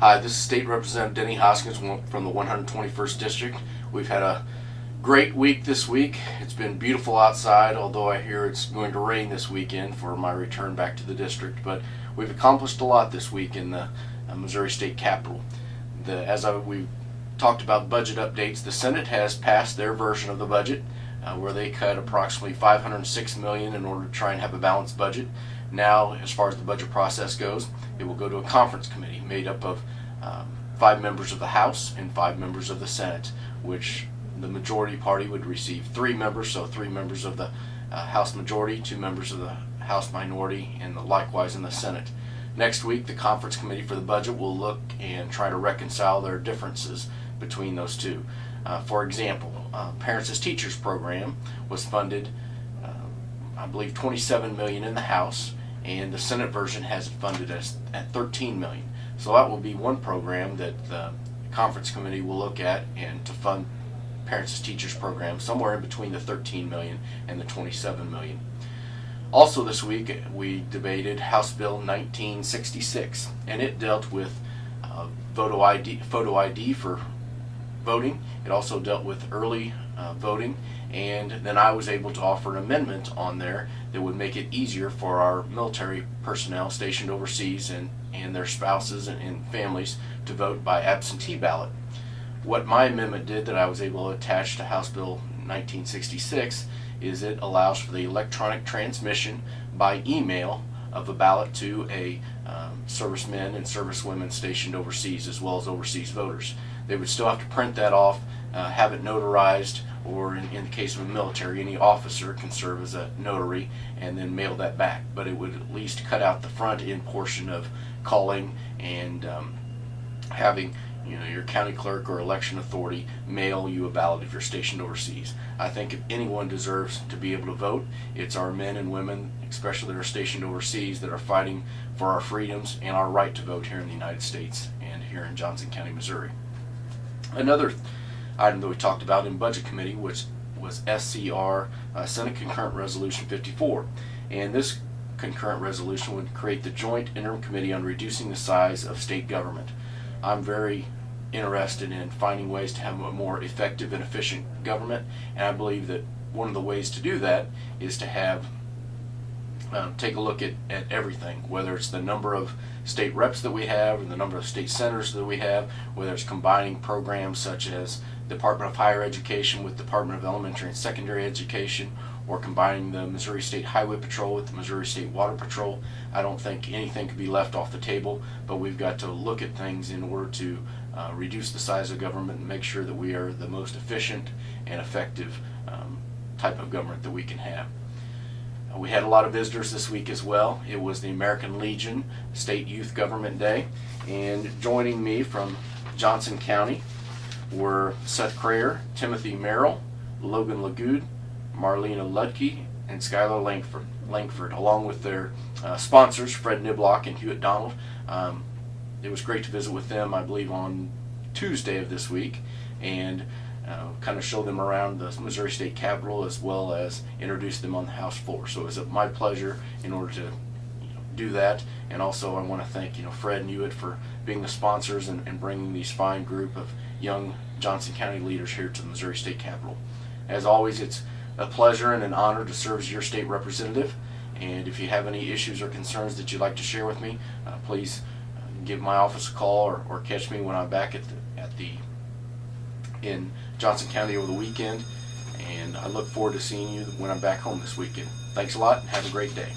Hi, this is State Representative Denny Hoskins from the 121st District. We've had a great week this week. It's been beautiful outside, although I hear it's going to rain this weekend for my return back to the district. But we've accomplished a lot this week in the Missouri State Capitol. We talked about budget updates, the Senate has passed their version of the budget, where they cut approximately $506 million in order to try and have a balanced budget. Now, as far as the budget process goes, it will go to a conference committee made up of 5 members of the House and 5 members of the Senate, which the majority party would receive 3 members, so 3 members of the House majority, 2 members of the House minority, and likewise in the Senate. Next week, the conference committee for the budget will look and try to reconcile their differences between those two. For example, Parents as Teachers program was funded, I believe, $27 million in the House, and the Senate version has it funded at $13 million. So that will be one program that the conference committee will look at and to fund Parents as Teachers program somewhere in between the $13 million and the $27 million. Also this week we debated House Bill 1966, and it dealt with photo ID for voting. It also dealt with early voting, and then I was able to offer an amendment on there that would make it easier for our military personnel stationed overseas and their spouses and families to vote by absentee ballot. What my amendment did that I was able to attach to House Bill 1966 is it allows for the electronic transmission by email of a ballot to a servicemen and servicewomen stationed overseas, as well as overseas voters. They would still have to print that off, have it notarized, or in the case of a military, any officer can serve as a notary and then mail that back. But it would at least cut out the front end portion of calling and having your county clerk or election authority mail you a ballot if you're stationed overseas. I think if anyone deserves to be able to vote, it's our men and women, especially that are stationed overseas, that are fighting for our freedoms and our right to vote here in the United States and here in Johnson County, Missouri. Another item that we talked about in Budget Committee was SCR, Senate Concurrent Resolution 54. And this concurrent resolution would create the Joint Interim Committee on Reducing the Size of State Government. I'm very interested in finding ways to have a more effective and efficient government, and I believe that one of the ways to do that is to have take a look at everything, whether it's the number of state reps that we have or the number of state senators that we have, whether it's combining programs such as Department of Higher Education with Department of Elementary and Secondary Education, or combining the Missouri State Highway Patrol with the Missouri State Water Patrol. I don't think anything could be left off the table, but we've got to look at things in order to reduce the size of government and make sure that we are the most efficient and effective type of government that we can have. We had a lot of visitors this week as well. It was the American Legion State Youth Government Day, and joining me from Johnson County were Seth Crayer, Timothy Merrill, Logan Lagood, Marlena Ludke, and Skylar Langford, along with their sponsors, Fred Niblock and Hewitt Donald. It was great to visit with them, I believe, on Tuesday of this week, and kind of show them around the Missouri State Capitol, as well as introduce them on the House floor. So it was my pleasure in order to do that, and also I want to thank Fred and Hewitt for being the sponsors and bringing these fine group of young Johnson County leaders here to the Missouri State Capitol. As always, it's a pleasure and an honor to serve as your state representative, and if you have any issues or concerns that you'd like to share with me, please give my office a call or catch me when I'm back in Johnson County over the weekend, and I look forward to seeing you when I'm back home this weekend. Thanks a lot and have a great day.